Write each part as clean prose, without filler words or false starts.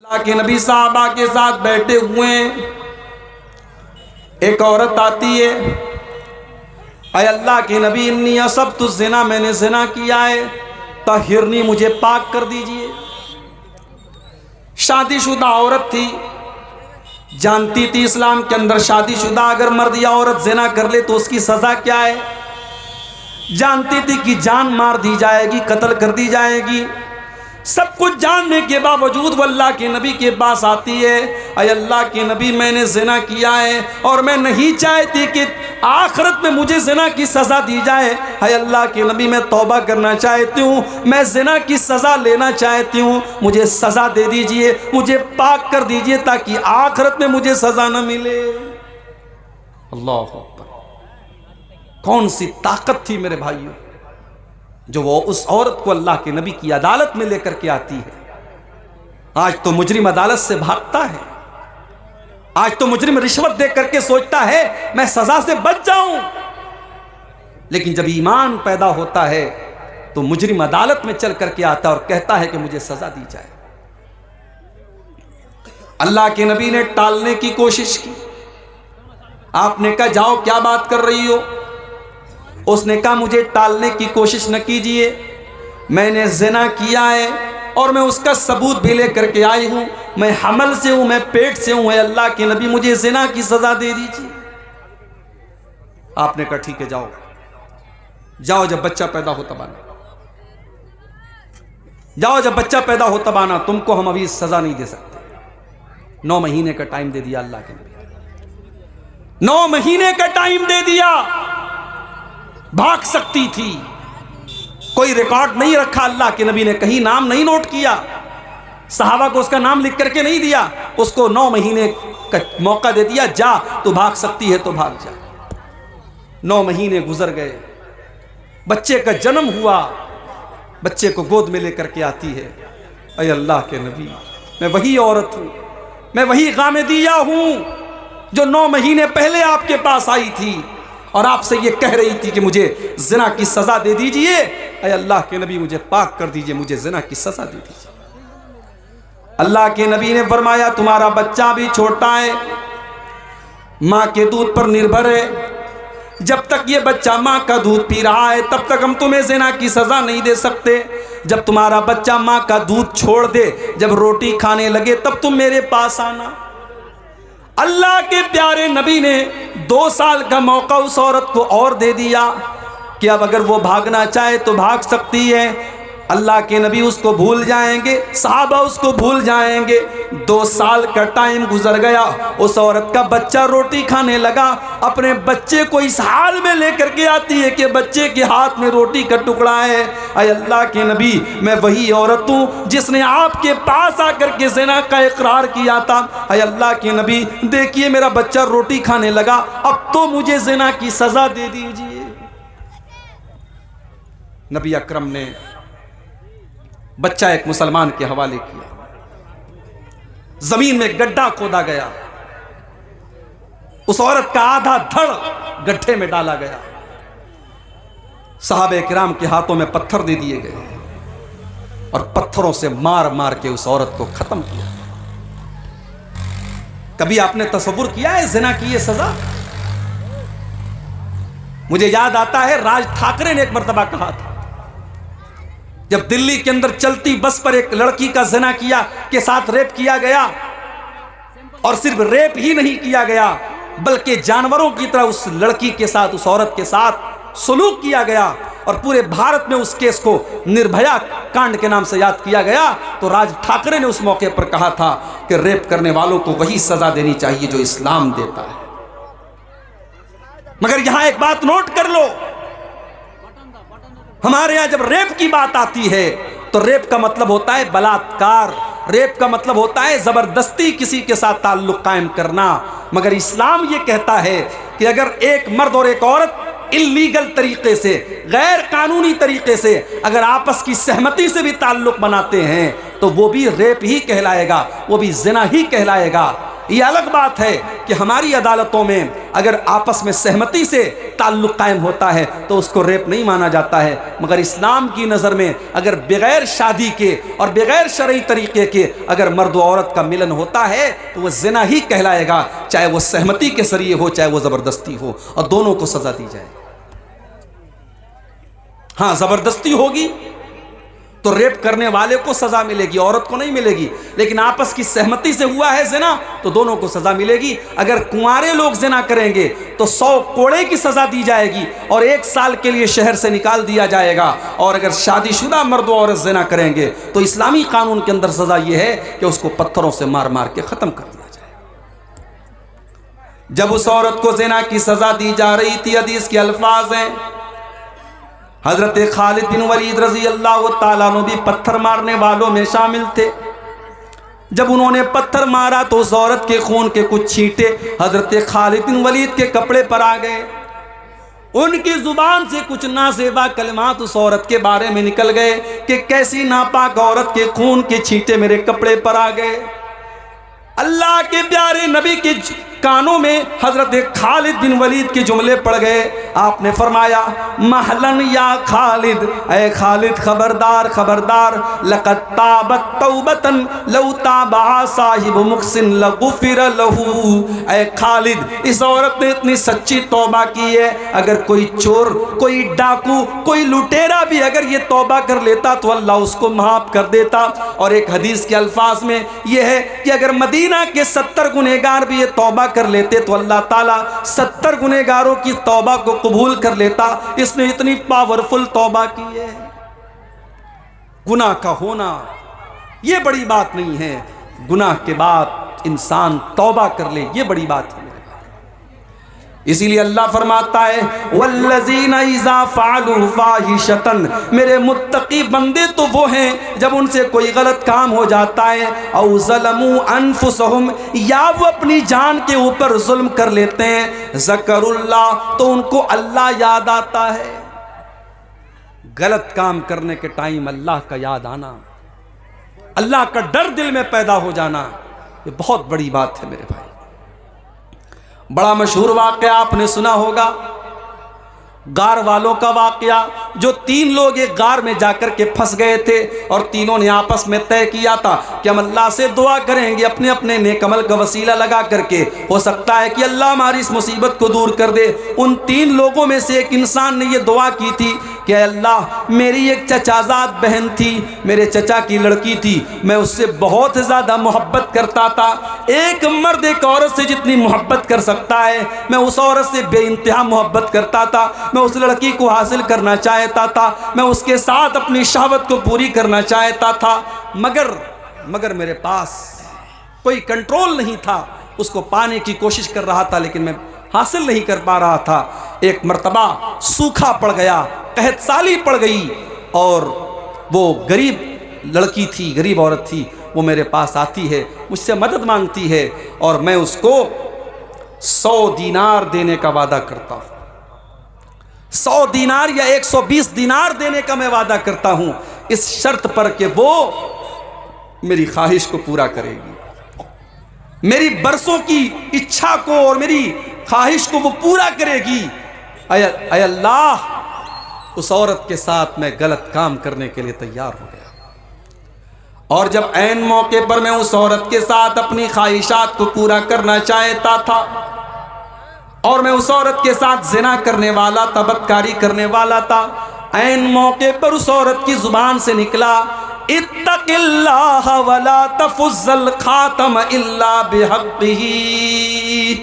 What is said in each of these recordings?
अल्लाह के नबी साहबा के साथ बैठे हुए हैं, एक औरत आती है, अय अल्लाह के नबी इन्नी असब्तु ज़िना, मैंने ज़िना किया है, तहिरनी, मुझे पाक कर दीजिए। शादीशुदा औरत थी, जानती थी इस्लाम के अंदर शादीशुदा अगर मर्द या औरत ज़िना कर ले तो उसकी सज़ा क्या है, जानती थी कि जान मार दी जाएगी, कत्ल कर दी जाएगी। सब कुछ जानने के बावजूद वो अल्लाह के नबी के पास आती है, अय अल्लाह के नबी मैंने ज़िना किया है और मैं नहीं चाहती कि आखिरत में मुझे ज़िना की सज़ा दी जाए। अय अल्लाह के नबी मैं तौबा करना चाहती हूँ, मैं ज़िना की सज़ा लेना चाहती हूँ, मुझे सज़ा दे दीजिए, मुझे पाक कर दीजिए ताकि आखिरत में मुझे सज़ा न मिले। अल्लाह अकबर, कौन सी ताकत थी मेरे भाइयों जो वो उस औरत को अल्लाह के नबी की अदालत में लेकर के आती है। आज तो मुजरिम अदालत से भागता है, आज तो मुजरिम रिश्वत दे करके सोचता है मैं सजा से बच जाऊं, लेकिन जब ईमान पैदा होता है तो मुजरिम अदालत में चल करके आता और कहता है कि मुझे सजा दी जाए। अल्लाह के नबी ने टालने की कोशिश की, आपने कहा जाओ क्या बात कर रही हो, उसने कहा मुझे टालने की कोशिश न कीजिए, मैंने ज़िना किया है और मैं उसका सबूत भी लेकर के आई हूँ, मैं हमल से हूँ, मैं पेट से हूँ, अल्लाह के नबी मुझे ज़िना की सज़ा दे दीजिए। आपने कहा ठीक है जाओ, जाओ जब बच्चा पैदा हो तब आना, जाओ जब बच्चा पैदा हो तब आना, तुमको हम अभी सज़ा नहीं दे सकते। 9 महीने का टाइम दे दिया अल्लाह के नबी, 9 महीने का टाइम दे दिया। भाग सकती थी, कोई रिकॉर्ड नहीं रखा अल्लाह के नबी ने, कहीं नाम नहीं नोट किया, सहाबा को उसका नाम लिख करके नहीं दिया, उसको 9 महीने का मौका दे दिया, जा तू भाग सकती है तो भाग जा। 9 महीने गुजर गए, बच्चे का जन्म हुआ, बच्चे को गोद में लेकर के आती है, अय अल्लाह के नबी मैं वही औरत हूँ, मैं वही गामेदिया हूँ जो 9 महीने पहले आपके पास आई थी और आपसे ये कह रही थी कि मुझे ज़िना की सज़ा दे दीजिए, अय अल्लाह के नबी मुझे पाक कर दीजिए, मुझे ज़िना की सज़ा दे दीजिए। अल्लाह के नबी ने फरमाया तुम्हारा बच्चा भी छोटा है, माँ के दूध पर निर्भर है, जब तक ये बच्चा माँ का दूध पी रहा है तब तक हम तुम्हें ज़िना की सज़ा नहीं दे सकते। जब तुम्हारा बच्चा माँ का दूध छोड़ दे, जब रोटी खाने लगे तब तुम मेरे पास आना। अल्लाह के प्यारे नबी ने 2 साल का मौका उस औरत को और दे दिया कि अब अगर वो भागना चाहे तो भाग सकती है। अल्लाह के नबी उसको भूल जाएंगे, सहाबा उसको भूल जाएंगे। 2 साल का टाइम गुजर गया, उस औरत का बच्चा रोटी खाने लगा, अपने बच्चे को इस हाल में लेकर के आती है कि बच्चे के हाथ में रोटी का टुकड़ा है। अय अल्लाह के नबी मैं वही औरत हूँ जिसने आपके पास आकर के ज़िना का इकरार किया था। अय अल्लाह के नबी देखिए मेरा बच्चा रोटी खाने लगा, अब तो मुझे ज़िना की सज़ा दे दीजिए। नबी अकरम ने बच्चा एक मुसलमान के हवाले किया, जमीन में गड्ढा खोदा गया, उस औरत का आधा धड़ गड्ढे में डाला गया, सहाबे किराम के हाथों में पत्थर दे दिए गए और पत्थरों से मार मार के उस औरत को खत्म किया। कभी आपने तसव्वुर किया है ज़िना की ये सजा? मुझे याद आता है राज ठाकरे ने एक मर्तबा कहा था, जब दिल्ली के अंदर चलती बस पर एक लड़की का ज़िना किया के साथ रेप किया गया, और सिर्फ रेप ही नहीं किया गया बल्कि जानवरों की तरह उस लड़की के साथ, उस औरत के साथ सलूक किया गया, और पूरे भारत में उस केस को निर्भया कांड के नाम से याद किया गया। तो राज ठाकरे ने उस मौके पर कहा था कि रेप करने वालों को वही सजा देनी चाहिए जो इस्लाम देता है। मगर यहां एक बात नोट कर लो, हमारे यहां जब रेप की बात आती है तो रेप का मतलब होता है बलात्कार, रेप का मतलब होता है जबरदस्ती किसी के साथ ताल्लुक कायम करना। मगर इस्लाम ये कहता है कि अगर एक मर्द और एक औरत इल्लीगल तरीके से, गैर कानूनी तरीके से अगर आपस की सहमति से भी ताल्लुक बनाते हैं तो वो भी रेप ही कहलाएगा, वो भी ज़िना ही कहलाएगा। ये अलग बात है कि हमारी अदालतों में अगर आपस में सहमति से ताल्लुक़ कायम होता है तो उसको रेप नहीं माना जाता है, मगर इस्लाम की नज़र में अगर बग़ैर शादी के और बग़ैर शरई तरीके के अगर मर्द व औरत का मिलन होता है तो वह ज़िना ही कहलाएगा, चाहे वो सहमति के ज़रिए हो चाहे वो ज़बरदस्ती हो, और दोनों को सज़ा दी जाए। हाँ, ज़बरदस्ती होगी तो रेप करने वाले को सजा मिलेगी, औरत को नहीं मिलेगी, लेकिन आपस की सहमति से हुआ है ज़िना तो दोनों को सजा मिलेगी। अगर कुंवारे लोग ज़िना करेंगे तो 100 कोड़े की सजा दी जाएगी और 1 साल के लिए शहर से निकाल दिया जाएगा, और अगर शादीशुदा मर्द और औरत ज़िना करेंगे तो इस्लामी कानून के अंदर सजा यह है कि उसको पत्थरों से मार मार के ख़त्म कर दिया जाए। जब उस औरत को ज़िना की सजा दी जा रही थी, हदीस के अल्फाज हैं, हजरत खालिद बिन वलीद रजी अल्लाह ताला अन्हु भी पत्थर मारने वालों में शामिल थे। जब उन्होंने पत्थर मारा तो उस औरत के खून के कुछ छींटे हजरत खालिद बिन वलीद के कपड़े पर आ गए। उनकी जुबान से कुछ नासेबा कलमात उस औरत के बारे में निकल गए कि कैसी नापाक औरत के खून के छींटे मेरे कपड़े पर आ गए। अल्लाह के प्यारे नबी के कानों में हजरत खालिद बिन वलीद के जुमले पड़ गए। आपने फरमाया, महलन या खालिद, ऐ खालिद खबरदार खबरदार, लक़द ताबत तौबतन लौ ताबा साहिब मुहसिन लगुफिर लहू। ऐ खालिद, इस औरत ने इतनी सच्ची तौबा की है, अगर कोई चोर, कोई डाकू, कोई लुटेरा भी अगर ये तौबा कर लेता तो अल्लाह उसको माफ़ कर देता। और एक हदीस के अल्फाज में यह है कि अगर मदीना के 70 गुनहगार भी ये तौबा कर लेते तो अल्लाह ताला 70 गुनहगारों की तौबा को कबूल कर लेता। इसने इतनी पावरफुल तौबा की है। गुनाह का होना ये बड़ी बात नहीं है, गुनाह के बाद इंसान तौबा कर ले ये बड़ी बात है। इसीलिए अल्लाह फरमाता है, वल्लज़ीना इज़ा फ़अलू फ़ाहिशतन, मेरे मुत्तकी बंदे तो वो हैं जब उनसे कोई गलत काम हो जाता है, औ ज़लमू अनफुसहुम, या वो अपनी जान के ऊपर जुल्म कर लेते हैं, ज़करुल्लाह, तो उनको अल्लाह याद आता है। गलत काम करने के टाइम अल्लाह का याद आना, अल्लाह का डर दिल में पैदा हो जाना, ये बहुत बड़ी बात है मेरे भाई। बड़ा मशहूर वाक़या आपने सुना होगा, गार वालों का वाक़या, जो 3 लोग एक गार में जाकर के फंस गए थे और तीनों ने आपस में तय किया था कि हम अल्लाह से दुआ करेंगे अपने अपने नेक अमल का वसीला लगा करके, हो सकता है कि अल्लाह हमारी इस मुसीबत को दूर कर दे। उन 3 लोगों में से एक इंसान ने ये दुआ की थी कि अल्लाह, मेरी एक चचाजाद बहन थी, मेरे चचा की लड़की थी, मैं उससे बहुत ज़्यादा मोहब्बत करता था। एक मर्द एक औरत से जितनी मोहब्बत कर सकता है मैं उस औरत से बेइंतहा मोहब्बत करता था। मैं उस लड़की को हासिल करना चाहता था, मैं उसके साथ अपनी शहवत को पूरी करना चाहता था, मगर मेरे पास कोई कंट्रोल नहीं था। उसको पाने की कोशिश कर रहा था लेकिन मैं हासिल नहीं कर पा रहा था। एक मर्तबा सूखा पड़ गया, कहत साली पड़ गई, और वो गरीब लड़की थी, गरीब औरत थी, वो मेरे पास आती है, मुझसे मदद मांगती है और मैं उसको 100 दीनार देने का वादा करता हूँ। 100 दीनार या 120 दीनार देने का मैं वादा करता हूँ, इस शर्त पर कि वो मेरी ख्वाहिश को पूरा करेगी, मेरी बरसों की इच्छा को और मेरी ख्वाहिश को वो पूरा करेगी। अय अल्लाह, उस औरत के साथ मैं गलत काम करने के लिए तैयार हो गया, और जब ऐन मौके पर मैं उस औरत के साथ अपनी ख्वाहिशात को पूरा करना चाहता था और मैं उस औरत के साथ जिना करने वाला था, बदकारी करने वाला था, ऐन मौके पर उस औरत की जुबान से निकला, इत्तक़िल्लाह वला तफ़ुज़्ज़ल ख़ातम इल्ला बिहक़्क़िही,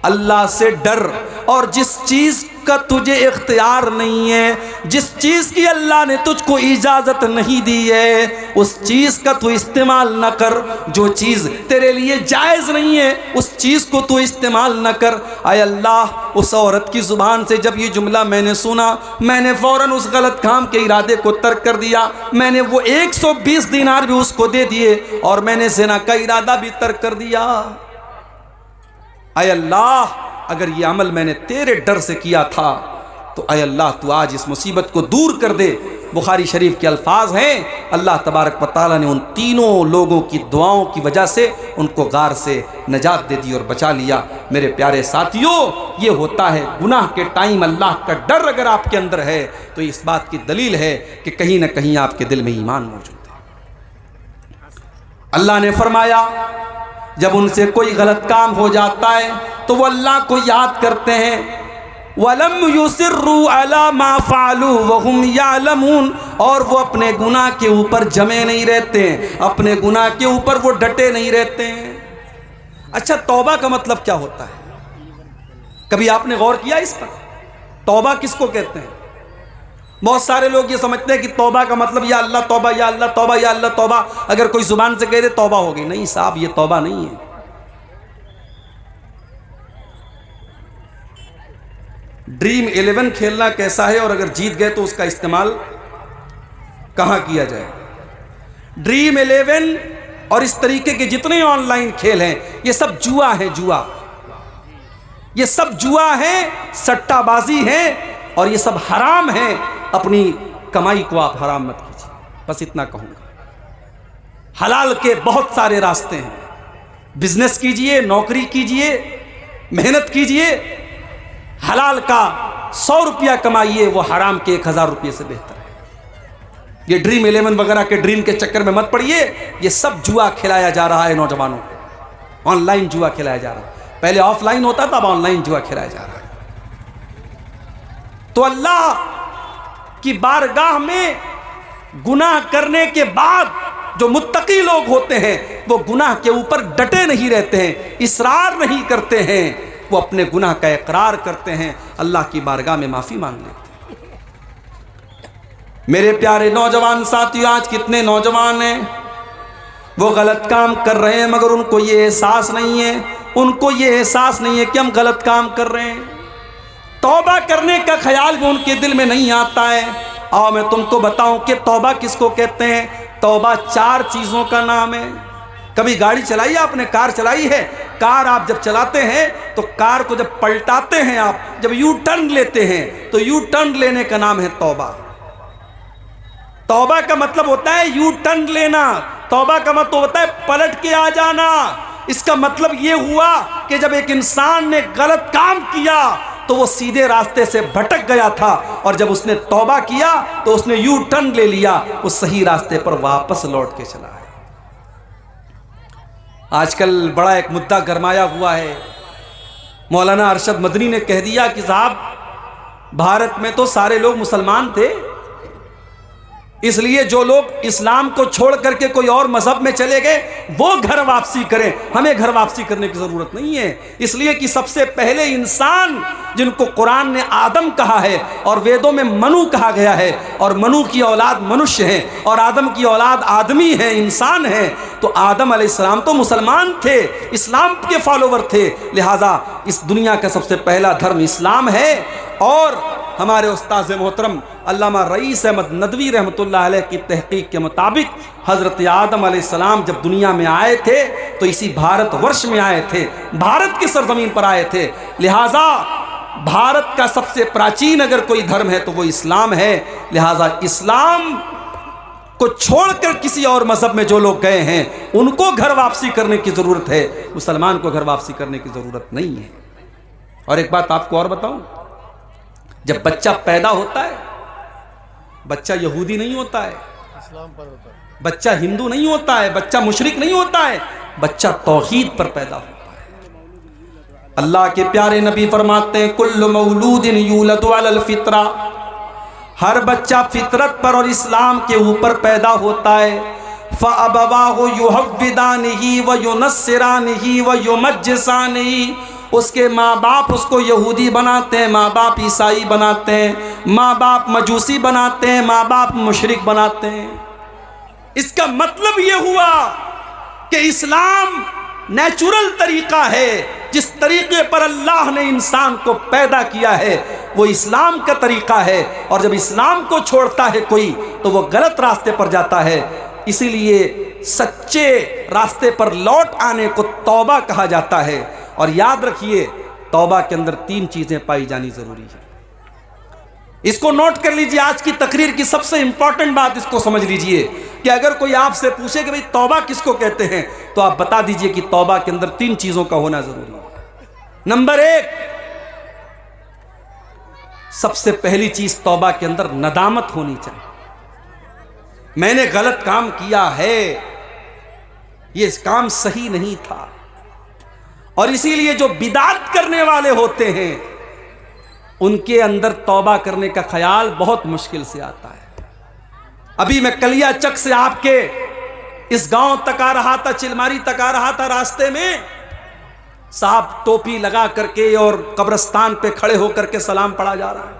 अल्लाह से डर, और जिस चीज़ का तुझे इख्तियार नहीं है, जिस चीज़ की अल्लाह ने तुझको इजाज़त नहीं दी है, उस चीज़ का तू इस्तेमाल न कर। जो चीज़ तेरे लिए जायज़ नहीं है उस चीज़ को तू इस्तेमाल न कर। आय अल्लाह, उस औरत की ज़ुबान से जब ये जुमला मैंने सुना, मैंने फ़ौरन उस गलत काम के इरादे को तर्क कर दिया। मैंने वो 120 दीनार भी उसको दे दिए और मैंने ज़िना का इरादा भी तर्क कर दिया। आय अल्लाह, अगर ये अमल मैंने तेरे डर से किया था तो आय अल्लाह तू आज इस मुसीबत को दूर कर दे बुखारी शरीफ के अल्फाज हैं, अल्लाह तबारक व तआला ने उन तीनों लोगों की दुआओं की वजह से उनको गार से नजात दे दी और बचा लिया। मेरे प्यारे साथियों, ये होता है गुनाह के टाइम अल्लाह का डर अगर आपके अंदर है तो इस बात की दलील है कि कहीं ना कहीं आपके दिल में ईमान मौजूद है। अल्लाह ने फरमाया जब उनसे कोई गलत काम हो जाता है तो वो अल्लाह को याद करते हैं, वलम युसिर्रु अला मा फ़अलू वहुम यालमून, और वो अपने गुनाह के ऊपर जमे नहीं रहते हैं, अपने गुनाह के ऊपर वो डटे नहीं रहते हैं। अच्छा, तौबा का मतलब क्या होता है? कभी आपने गौर किया इस पर? तौबा किसको कहते हैं? बहुत सारे लोग ये समझते हैं कि तौबा का मतलब या अल्लाह तौबा, या अल्लाह तौबा, या अल्लाह तौबा। अगर कोई जुबान से कह दे तौबा हो गई, नहीं साहब, ये तौबा नहीं है। ड्रीम 11 खेलना कैसा है और अगर जीत गए तो उसका इस्तेमाल कहां किया जाए? ड्रीम 11 और इस तरीके के जितने ऑनलाइन खेल हैं ये सब जुआ है, जुआ। ये सब जुआ है, सट्टाबाजी है और ये सब हराम है। अपनी कमाई को आप हराम मत कीजिए, बस इतना कहूंगा। हलाल के बहुत सारे रास्ते हैं, बिजनेस कीजिए, नौकरी कीजिए, मेहनत कीजिए। हलाल का 100 रुपया कमाइए, वो हराम के 1000 रुपये से बेहतर है। ये ड्रीम 11 वगैरह के ड्रीम के चक्कर में मत पड़िए। ये सब जुआ खिलाया जा रहा है नौजवानों को, ऑनलाइन जुआ खिलाया जा रहा है। पहले ऑफलाइन होता था, अब ऑनलाइन जुआ खिलाया जा रहा है। तो अल्लाह की बारगाह में गुनाह करने के बाद जो मुत्तकी लोग होते हैं वो गुनाह के ऊपर डटे नहीं रहते हैं, इसरार नहीं करते हैं, वो अपने गुनाह का इकरार करते हैं, अल्लाह की बारगाह में माफी मांग लेते हैं। मेरे प्यारे नौजवान साथियों, आज कितने नौजवान हैं वो गलत काम कर रहे हैं मगर उनको ये एहसास नहीं है, उनको ये एहसास नहीं है कि हम गलत काम कर रहे हैं। तौबा करने का ख्याल भी उनके दिल में नहीं आता है। आओ मैं तुमको बताऊं कि तौबा किसको कहते हैं। तौबा 4 चीज़ों का नाम है। कभी गाड़ी चलाई आपने, कार चलाई है? कार आप जब चलाते हैं तो कार को जब पलटाते हैं, आप जब यू टर्न लेते हैं तो यू टर्न लेने का नाम है तौबा। तौबा का मतलब होता है यू टर्न लेना। तौबा का मतलब होता है पलट के आ जाना। इसका मतलब यह हुआ कि जब एक इंसान ने गलत काम किया तो वो सीधे रास्ते से भटक गया था और जब उसने तौबा किया तो उसने यू टर्न ले लिया, वो सही रास्ते पर वापस लौट के चला है। आजकल बड़ा एक मुद्दा गरमाया हुआ है। मौलाना अरशद मदनी ने कह दिया कि साहब भारत में तो सारे लोग मुसलमान थे, इसलिए जो लोग इस्लाम को छोड़ करके कोई और मजहब में चले गए वो घर वापसी करें, हमें घर वापसी करने की जरूरत नहीं है। इसलिए कि सबसे पहले इंसान जिनको कुरान ने आदम कहा है और वेदों में मनु कहा गया है, और मनु की औलाद मनुष्य हैं और आदम की औलाद आदमी है, इंसान है। तो आदम अलैहिस्सलाम तो मुसलमान थे, इस्लाम के फॉलोवर थे, लिहाजा इस दुनिया का सबसे पहला धर्म इस्लाम है। और हमारे उस्ताद मोहतरम अल्लामा रईस अहमद नदवी रहमतुल्लाह अलैह की तहकीक के मुताबिक हज़रत आदम अलैहिस्सलाम जब दुनिया में आए थे तो इसी भारतवर्ष में आए थे, भारत की सरजमीन पर आए थे। लिहाजा भारत का सबसे प्राचीन अगर कोई धर्म है तो वो इस्लाम है। लिहाजा इस्लाम को छोड़कर किसी और मजहब में जो लोग गए हैं उनको घर वापसी करने की ज़रूरत है, मुसलमान को घर वापसी करने की ज़रूरत नहीं है। और एक बात आपको और बताऊं, जब बच्चा पैदा होता है, बच्चा यहूदी नहीं होता है, इस्लाम पर होता है, बच्चा हिंदू नहीं होता है, बच्चा मुशरिक नहीं होता है, बच्चा तौहीद पर पैदा होता है। अल्लाह के प्यारे नबी फरमाते हैं कुल्लु मौलूदिन यूलदु अलल फित्रा, हर बच्चा फितरत पर और इस्लाम के ऊपर पैदा होता है। फ़अबवाहु युहव्विदानिही व युनस्सिरानिही व युमज्जिसानिही, उसके माँ बाप उसको यहूदी बनाते हैं, माँ बाप ईसाई बनाते हैं, माँ बाप मजूसी बनाते हैं, माँ बाप मुशरिक बनाते हैं। इसका मतलब ये हुआ कि इस्लाम नेचुरल तरीका है, जिस तरीके पर अल्लाह ने इंसान को पैदा किया है वो इस्लाम का तरीका है। और जब इस्लाम को छोड़ता है कोई तो वो गलत रास्ते पर जाता है। इसीलिए सच्चे रास्ते पर लौट आने को तौबा कहा जाता है। और याद रखिए तौबा के अंदर 3 चीज़ें पाई जानी ज़रूरी है। इसको नोट कर लीजिए, आज की तकरीर की सबसे इंपॉर्टेंट बात इसको समझ लीजिए कि अगर कोई आपसे पूछे कि भाई तौबा किसको कहते हैं, तो आप बता दीजिए कि तौबा के अंदर 3 चीजों का होना जरूरी है। नंबर 1, सबसे पहली चीज तौबा के अंदर नदामत होनी चाहिए। मैंने गलत काम किया है, ये काम सही नहीं था। और इसीलिए जो बिदात करने वाले होते हैं उनके अंदर तौबा करने का ख्याल बहुत मुश्किल से आता है। अभी मैं कलिया चक से आपके इस गांव तक आ रहा था, चिलमारी तक आ रहा था, रास्ते में साहब टोपी लगा करके और कब्रिस्तान पे खड़े होकर के सलाम पढ़ा जा रहा है।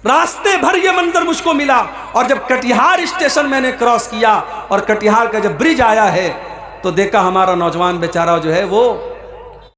रास्ते भर ये मंजर मुझको मिला। और जब कटिहार स्टेशन मैंने क्रॉस किया और कटिहार का जब ब्रिज आया है, तो देखा हमारा नौजवान बेचारा जो है वो